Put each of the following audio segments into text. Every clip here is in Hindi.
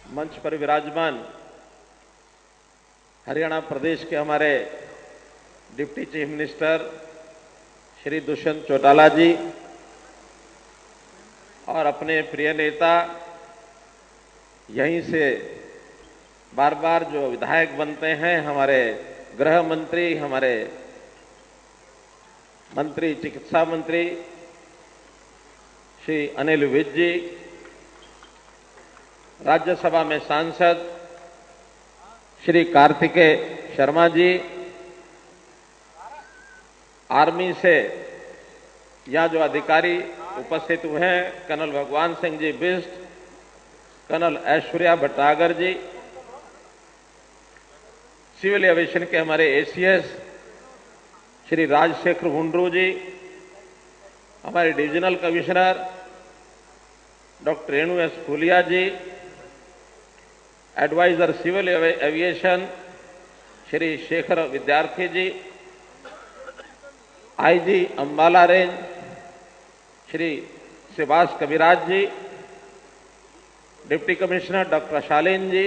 मंच पर विराजमान हरियाणा प्रदेश के हमारे deputy chief minister Shri Dushyant Chautala ji और अपने प्रिय नेता यहीं से बार बार जो विधायक बनते हैं, हमारे गृह मंत्री, हमारे मंत्री चिकित्सा मंत्री श्री अनिल विज जी, राज्यसभा में सांसद श्री कार्तिकेय शर्मा जी, आर्मी से यहाँ जो अधिकारी उपस्थित हुए हैं, colonel Bhagwan Singh ji Bisht, colonel Aishwarya Bhatnagar ji, civil aviation के हमारे एसीएस श्री राजशेखर हुंड्रू जी, हमारे divisional commissioner doctor Renu S Phulia ji, advisor civil aviation Shri Shekhar Vidyarthi ji, IG Ambala range Shri Subhash Kaviraj ji, deputy commissioner doctor Shalin ji,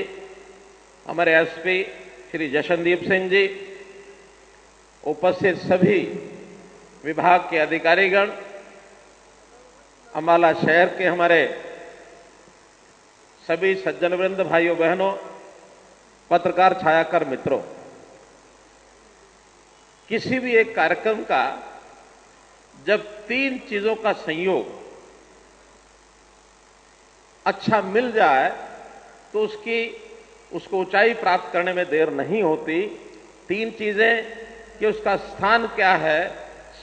हमारे एसपी श्री जशनदीप सिंह जी, उपस्थित सभी विभाग के अधिकारीगण, अंबाला शहर के हमारे सभी सज्जन वृंद, भाइयों बहनों, पत्रकार छायाकर मित्रों, किसी भी एक कार्यक्रम का जब तीन चीजों का संयोग अच्छा मिल जाए तो उसको ऊंचाई प्राप्त करने में देर नहीं होती। तीन चीजें कि उसका स्थान क्या है,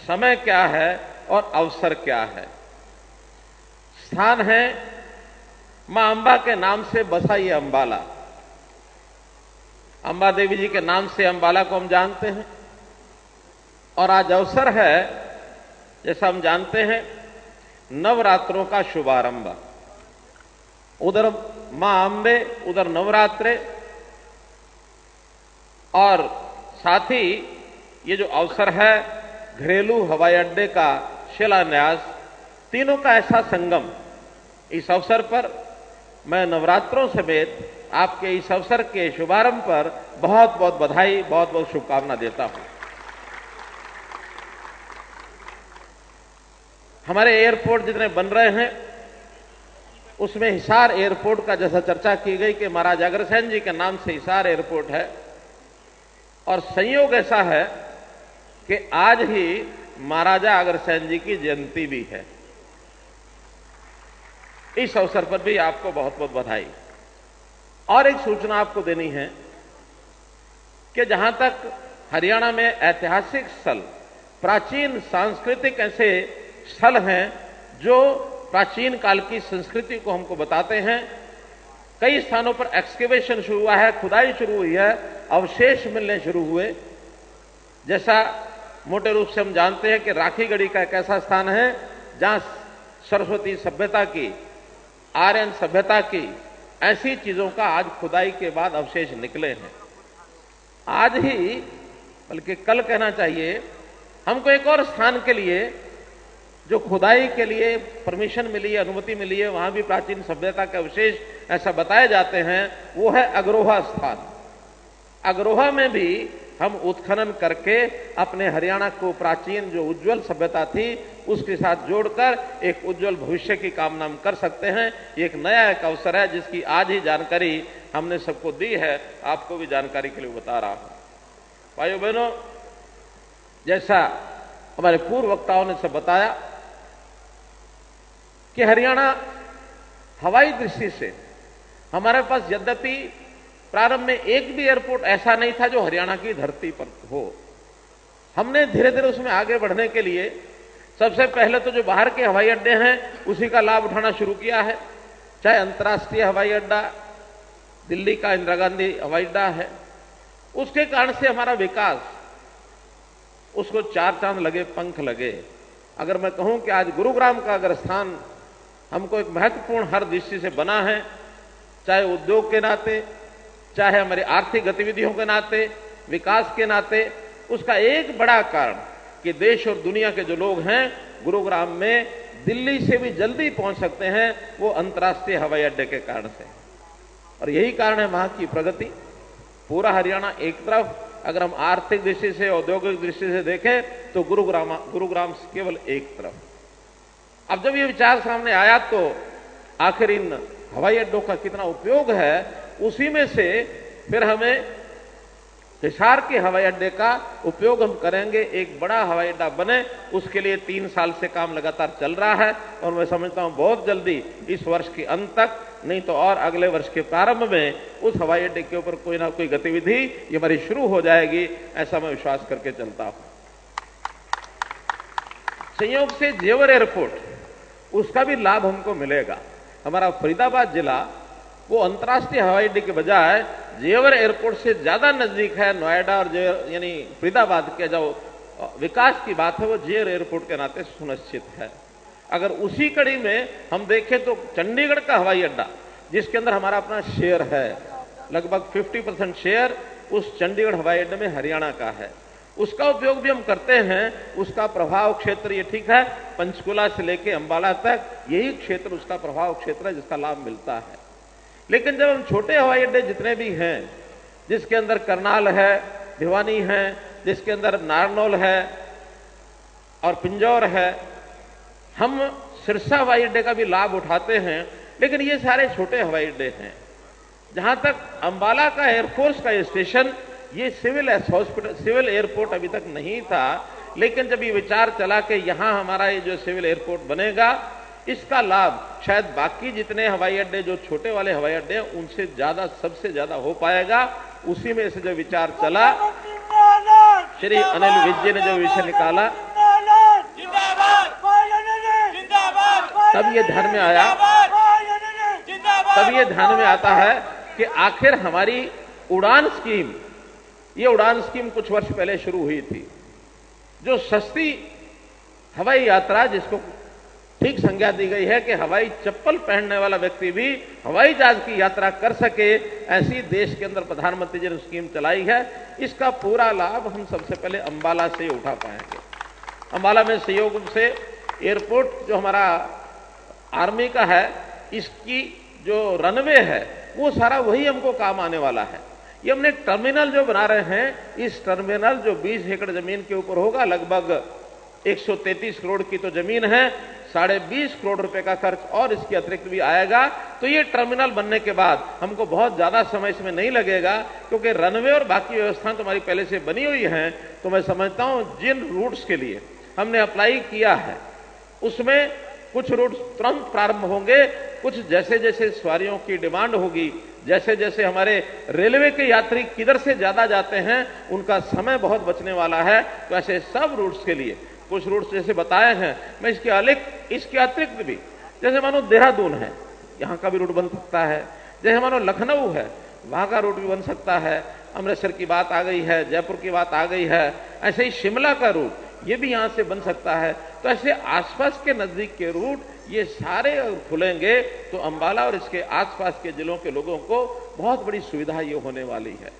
समय क्या है और अवसर क्या है। स्थान है मां अंबा के नाम से बसा ये अंबाला, अंबा देवी जी के नाम से अंबाला को हम जानते हैं। और आज अवसर है, जैसा हम जानते हैं, नवरात्रों का शुभारंभ। उधर मां अंबे, उधर नवरात्रे, और साथ ही ये जो अवसर है घरेलू हवाई अड्डे का शिलान्यास, तीनों का ऐसा संगम। इस अवसर पर मैं नवरात्रों समेत आपके इस अवसर के शुभारंभ पर बहुत बहुत बधाई, बहुत बहुत शुभकामना देता हूं। हमारे एयरपोर्ट जितने बन रहे हैं उसमें हिसार एयरपोर्ट का जैसा चर्चा की गई कि महाराज अग्रसेन जी के नाम से हिसार एयरपोर्ट है, और संयोग ऐसा है कि आज ही महाराजा अग्रसेन जी की जयंती भी है। इस अवसर पर भी आपको बहुत बहुत बधाई। और एक सूचना आपको देनी है कि जहां तक हरियाणा में ऐतिहासिक स्थल, प्राचीन सांस्कृतिक ऐसे स्थल हैं जो प्राचीन काल की संस्कृति को हमको बताते हैं, कई स्थानों पर एक्सकेवेशन शुरू हुआ है, खुदाई शुरू हुई है, अवशेष मिलने शुरू हुए। जैसा मोटे रूप से हम जानते हैं कि राखीगढ़ी का एक ऐसा स्थान है जहां सरस्वती सभ्यता की, आर्यन सभ्यता की ऐसी चीजों का आज खुदाई के बाद अवशेष निकले हैं। आज ही, बल्कि कल कहना चाहिए, हमको एक और स्थान के लिए जो खुदाई के लिए परमिशन मिली है, अनुमति मिली है, वहां भी प्राचीन सभ्यता के अवशेष ऐसा बताए जाते हैं, वो है अग्रोहा स्थान। अग्रोहा में भी हम उत्खनन करके अपने हरियाणा को प्राचीन जो उज्जवल सभ्यता थी उसके साथ जोड़कर एक उज्जवल भविष्य की कामना हम कर सकते हैं। ये एक नया एक अवसर है जिसकी आज ही जानकारी हमने सबको दी है, आपको भी जानकारी के लिए बता रहा हूं। भाइयों बहनों, जैसा हमारे पूर्व वक्ताओं ने सब बताया कि हरियाणा हवाई दृष्टि से हमारे पास यद्यपि प्रारंभ में एक भी एयरपोर्ट ऐसा नहीं था जो हरियाणा की धरती पर हो। हमने धीरे धीरे उसमें आगे बढ़ने के लिए सबसे पहले तो जो बाहर के हवाई अड्डे हैं उसी का लाभ उठाना शुरू किया है। चाहे अंतर्राष्ट्रीय हवाई अड्डा दिल्ली का इंदिरा गांधी हवाई अड्डा है, उसके कारण से हमारा विकास, उसको चार चांद लगे, पंख लगे। अगर मैं कहूं कि आज गुरुग्राम का अगर स्थान हमको एक महत्वपूर्ण हर दृष्टि से बना है, चाहे उद्योग के नाते, चाहे हमारी आर्थिक गतिविधियों के नाते, विकास के नाते, उसका एक बड़ा कारण कि देश और दुनिया के जो लोग हैं गुरुग्राम में दिल्ली से भी जल्दी पहुंच सकते हैं, वो अंतर्राष्ट्रीय हवाई अड्डे के कारण से। और यही कारण है वहां की प्रगति। पूरा हरियाणा एक तरफ, अगर हम आर्थिक दृष्टि से, औद्योगिक दृष्टि से देखें तो गुरुग्राम केवल एक तरफ। अब जब ये विचार सामने आया तो आखिर इन हवाई अड्डों का कितना उपयोग है, उसी में से फिर हमें हिसार के हवाई अड्डे का उपयोग हम करेंगे, एक बड़ा हवाई अड्डा बने, उसके लिए 3 साल से काम लगातार चल रहा है और मैं समझता हूं बहुत जल्दी इस वर्ष के अंत तक, नहीं तो और अगले वर्ष के प्रारंभ में उस हवाई अड्डे के ऊपर कोई ना कोई गतिविधि ये हमारी शुरू हो जाएगी, ऐसा मैं विश्वास करके चलता हूं। संयोग से जेवर एयरपोर्ट, उसका भी लाभ हमको मिलेगा। हमारा फरीदाबाद जिला वो अंतर्राष्ट्रीय हवाई अड्डे के बजाय जेवर एयरपोर्ट से ज्यादा नजदीक है नोएडा और जेवर यानी फरीदाबाद के जो विकास की बात है वो जेवर एयरपोर्ट के नाते सुनिश्चित है। अगर उसी कड़ी में हम देखें तो चंडीगढ़ का हवाई अड्डा, जिसके अंदर हमारा अपना शेयर है, लगभग 50% शेयर उस चंडीगढ़ हवाई अड्डे में हरियाणा का है, उसका उपयोग भी हम करते हैं। उसका प्रभाव क्षेत्र ये ठीक है, पंचकुला से लेके अंबाला तक यही क्षेत्र उसका प्रभाव क्षेत्र है जिसका लाभ मिलता है। लेकिन जब हम छोटे हवाई अड्डे जितने भी हैं, जिसके अंदर करनाल है, भिवानी है, जिसके अंदर नारनौल है और पिंजौर है, हम सिरसा हवाई अड्डे का भी लाभ उठाते हैं। लेकिन ये सारे छोटे हवाई अड्डे हैं। जहां तक अंबाला का एयरफोर्स का स्टेशन, ये सिविल एयरपोर्ट अभी तक नहीं था, लेकिन जब ये विचार चला कि यहां हमारा ये जो सिविल एयरपोर्ट बनेगा, इसका लाभ शायद बाकी जितने हवाई अड्डे जो छोटे वाले हवाई अड्डे हैं उनसे ज्यादा, सबसे ज्यादा हो पाएगा। उसी में से जो विचार चला, श्री अनिल विज जी ने जो विषय निकाला, तब ये ध्यान में आया, तब ये ध्यान में आता है कि आखिर हमारी उड़ान स्कीम, ये उड़ान स्कीम कुछ वर्ष पहले शुरू हुई थी, जो सस्ती हवाई यात्रा, जिसको ठीक संज्ञा दी गई है कि हवाई चप्पल पहनने वाला व्यक्ति भी हवाई जहाज की यात्रा कर सके, ऐसी देश के अंदर प्रधानमंत्री जी ने स्कीम चलाई है। इसका पूरा लाभ हम सबसे पहले अंबाला से उठा पाएंगे। अंबाला में संयोग से एयरपोर्ट जो हमारा आर्मी का है, इसकी जो रनवे है वो सारा वही हमको काम आने वाला है। ये हमने टर्मिनल जो बना रहे हैं, इस टर्मिनल जो 20 एकड़ जमीन के ऊपर होगा, लगभग 133 करोड़ की तो जमीन है, 20.5 करोड़ रुपए का खर्च और इसके अतिरिक्त भी आएगा। तो ये टर्मिनल बनने के बाद हमको बहुत ज्यादा समय इसमें नहीं लगेगा, क्योंकि रनवे और बाकी व्यवस्थाएं तो हमारी पहले से बनी हुई हैं। तो मैं समझता हूं जिन रूट्स के लिए हमने अप्लाई किया है, उसमें कुछ रूट तुरंत प्रारंभ होंगे, कुछ जैसे जैसे सवारियों की डिमांड होगी, जैसे जैसे हमारे रेलवे के यात्री किधर से ज्यादा जाते हैं, उनका समय बहुत बचने वाला है। तो ऐसे सब रूट्स के लिए कुछ रूट्स जैसे बताए हैं, मैं इसके अतिरिक्त भी, जैसे मानो देहरादून है, यहां का भी रूट बन सकता है, जैसे मानो लखनऊ है, वहां का रूट भी बन सकता है, अमृतसर की बात आ गई है, जयपुर की बात आ गई है, ऐसे ही शिमला का रूट ये भी यहां से बन सकता है। तो ऐसे आसपास के नजदीक के रूट ये सारे खुलेंगे तो अंबाला और इसके आसपास के जिलों के लोगों को बहुत बड़ी सुविधा ये होने वाली है।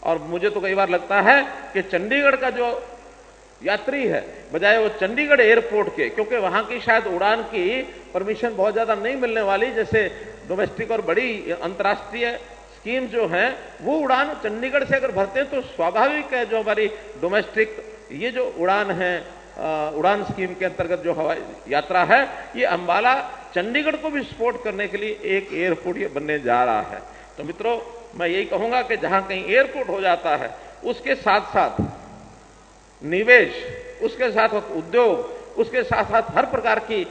और मुझे तो कई बार लगता है कि चंडीगढ़ का जो यात्री है, बजाय वो चंडीगढ़ एयरपोर्ट के, क्योंकि वहां की शायद उड़ान की परमिशन बहुत ज्यादा नहीं मिलने वाली, जैसे डोमेस्टिक और बड़ी अंतर्राष्ट्रीय स्कीम जो है, वो उड़ान चंडीगढ़ से अगर भरते हैं तो स्वाभाविक है जो हमारी डोमेस्टिक ये जो उड़ान है, उड़ान स्कीम के अंतर्गत जो हवाई यात्रा है, ये अंबाला चंडीगढ़ को भी सपोर्ट करने के लिए एक एयरपोर्ट ये बनने जा रहा है। तो मित्रों, मैं यही कहूंगा कि जहां कहीं एयरपोर्ट हो जाता है, उसके साथ साथ निवेश, उसके साथ साथ उद्योग, उसके साथ साथ हर प्रकार की,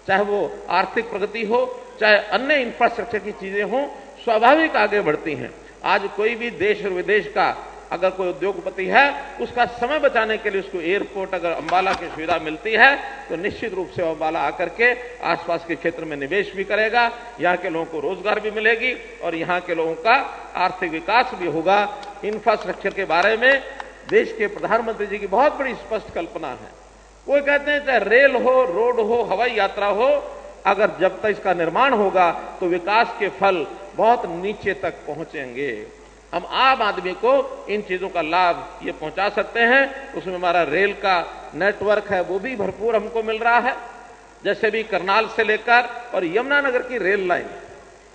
चाहे वो आर्थिक प्रगति हो, चाहे अन्य इंफ्रास्ट्रक्चर की चीजें हो, स्वाभाविक आगे बढ़ती हैं। आज कोई भी देश और विदेश का अगर कोई उद्योगपति है, उसका समय बचाने के लिए उसको एयरपोर्ट अगर अंबाला की सुविधा मिलती है तो निश्चित रूप से अंबाला आकर के आसपास के क्षेत्र में निवेश भी करेगा, यहाँ के लोगों को रोजगार भी मिलेगी और यहाँ के लोगों का आर्थिक विकास भी होगा। इंफ्रास्ट्रक्चर के बारे में देश के प्रधानमंत्री जी की बहुत बड़ी स्पष्ट कल्पना है। वो कहते हैं चाहे रेल हो, रोड हो, हवाई यात्रा हो, अगर जब तक इसका निर्माण होगा तो विकास के फल बहुत नीचे तक पहुंचेंगे। हम आम आदमी को इन चीजों का लाभ ये पहुंचा सकते हैं। उसमें हमारा रेल का नेटवर्क है वो भी भरपूर हमको मिल रहा है, जैसे भी करनाल से लेकर और यमुनानगर की रेल लाइन,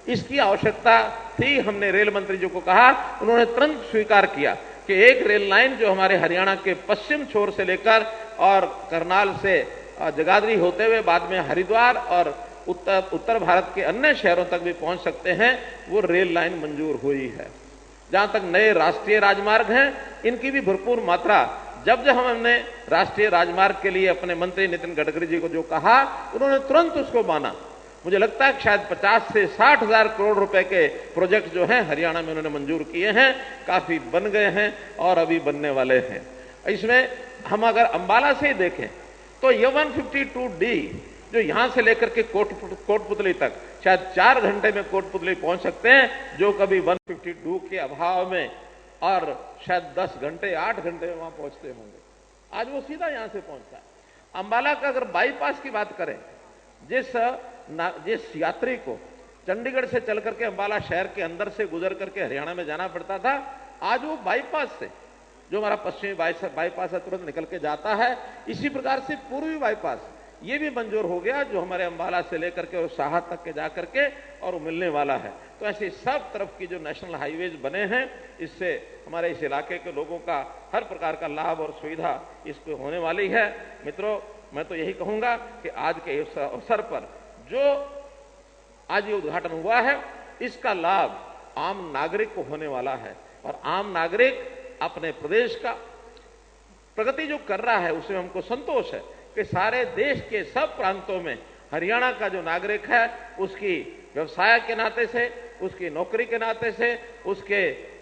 इसकी आवश्यकता ही हमने रेल मंत्री जी को कहा, उन्होंने तुरंत स्वीकार किया कि एक रेल लाइन जो हमारे हरियाणा के पश्चिम छोर से लेकर और करनाल से जगाधरी होते हुए बाद में हरिद्वार और उत्तर भारत के अन्य शहरों तक भी पहुंच सकते हैं, वो रेल लाइन मंजूर हुई है। जहां तक नए राष्ट्रीय राजमार्ग हैं, इनकी भी भरपूर मात्रा, जब हमने राष्ट्रीय राजमार्ग के लिए अपने मंत्री नितिन गडकरी जी को जो कहा, उन्होंने तुरंत उसको माना। मुझे लगता है कि शायद 50 से 60 हजार करोड़ रुपए के प्रोजेक्ट जो हैं हरियाणा में उन्होंने मंजूर किए हैं, काफी बन गए हैं और अभी बनने वाले हैं। इसमें हम अगर अंबाला से ही देखें तो ये 152D जो यहां से लेकर के कोटपुतली तक शायद 4 घंटे में कोटपुतली पहुंच सकते हैं, जो कभी 152 के अभाव में और शायद 10 घंटे 8 घंटे में वहां पहुंचते होंगे, आज वो सीधा यहां से पहुंचता है। अंबाला का अगर बाईपास की बात करें, जिस यात्री को चंडीगढ़ से चल करके अंबाला शहर के अंदर से गुजर करके हरियाणा में जाना पड़ता था, आज वो बाईपास से, जो हमारा पश्चिमी बाईपास है, तुरंत निकल के जाता है। इसी प्रकार से पूर्वी बाईपास ये भी मंजूर हो गया, जो हमारे अंबाला से लेकर के और साहा तक के जाकर के और मिलने वाला है। तो ऐसे सब तरफ की जो नेशनल हाईवेज बने हैं, इससे हमारे इस इलाके के लोगों का हर प्रकार का लाभ और सुविधा इसको होने वाली है। मित्रों, मैं तो यही कहूंगा कि आज के इस अवसर पर जो आज ये उद्घाटन हुआ है, इसका लाभ आम नागरिक को होने वाला है और आम नागरिक अपने प्रदेश का प्रगति जो कर रहा है उसमें हमको संतोष है कि सारे देश के सब प्रांतों में हरियाणा का जो नागरिक है, उसकी व्यवसाय के नाते से, उसकी नौकरी के नाते से, उसके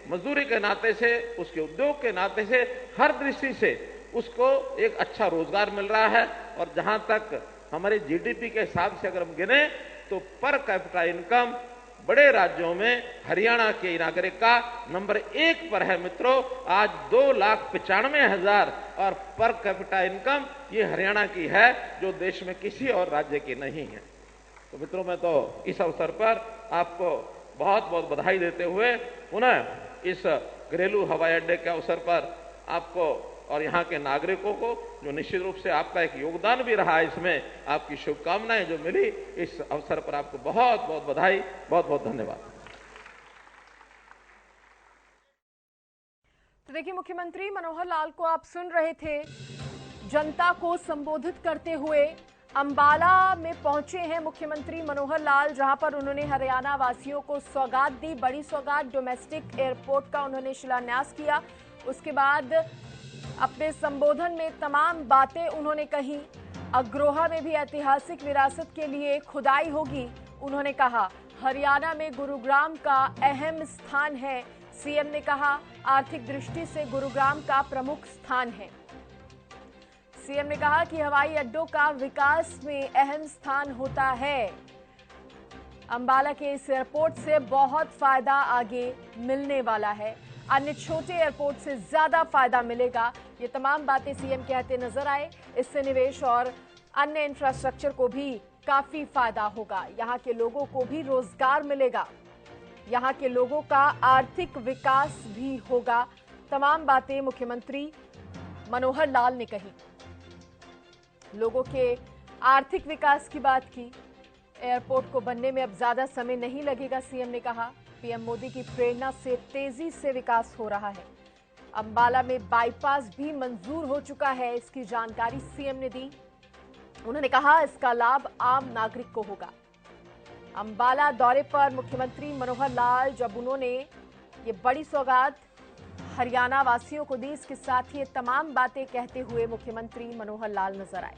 मजदूरी के नाते से, उसके उद्योग के नाते से, हर दृष्टि से उसको एक अच्छा रोजगार मिल रहा है। और जहां तक हमारे जीडीपी के हिसाब से अगर हम गिने तो पर कैपिटा इनकम बड़े राज्यों में हरियाणा के नागरिक का नंबर 1 पर है। मित्रों, आज 2,95,000 और पर कैपिटा इनकम ये हरियाणा की है, जो देश में किसी और राज्य की नहीं है। तो मित्रों, मैं तो इस अवसर पर आपको बहुत बहुत बधाई देते हुए पुनः इस घरेलू हवाई अड्डे के अवसर पर आपको और यहाँ के नागरिकों को, जो निश्चित रूप से आपका एक योगदान भी रहा है, इसमें आपकी शुभकामनाएं जो मिली, इस अवसर पर आपको बहुत बहुत बधाई, बहुत बहुत धन्यवाद। तो देखिए, मुख्यमंत्री मनोहर लाल को आप सुन रहे थे, जनता को संबोधित करते हुए अंबाला में पहुंचे हैं मुख्यमंत्री मनोहर लाल, जहां पर उन्होंने हरियाणा वासियों को सौगात दी, बड़ी सौगात। डोमेस्टिक एयरपोर्ट का उन्होंने शिलान्यास किया। उसके बाद अपने संबोधन में तमाम बातें उन्होंने कही। अग्रोहा में भी ऐतिहासिक विरासत के लिए खुदाई होगी, उन्होंने कहा। हरियाणा में गुरुग्राम का अहम स्थान है, सीएम ने कहा। आर्थिक दृष्टि से गुरुग्राम का प्रमुख स्थान है। सीएम ने कहा कि हवाई अड्डों का विकास में अहम स्थान होता है। अंबाला के इस एयरपोर्ट से बहुत फायदा आगे मिलने वाला है, अन्य छोटे एयरपोर्ट से ज्यादा फायदा मिलेगा। ये तमाम बातें सीएम कहते नजर आए। इससे निवेश और अन्य इंफ्रास्ट्रक्चर को भी काफी फायदा होगा, यहाँ के लोगों को भी रोजगार मिलेगा, यहाँ के लोगों का आर्थिक विकास भी होगा। तमाम बातें मुख्यमंत्री मनोहर लाल ने कही। लोगों के आर्थिक विकास की बात की। एयरपोर्ट को बनने में अब ज्यादा समय नहीं लगेगा, सीएम ने कहा। पीएम मोदी की प्रेरणा से तेजी से विकास हो रहा है। अंबाला में बाईपास भी मंजूर हो चुका है, इसकी जानकारी सीएम ने दी। उन्होंने कहा इसका लाभ आम नागरिक को होगा। अंबाला दौरे पर मुख्यमंत्री मनोहर लाल, जब उन्होंने ये बड़ी सौगात हरियाणा वासियों को दी, इसके साथ ही ये तमाम बातें कहते हुए मुख्यमंत्री मनोहर लाल नजर आए।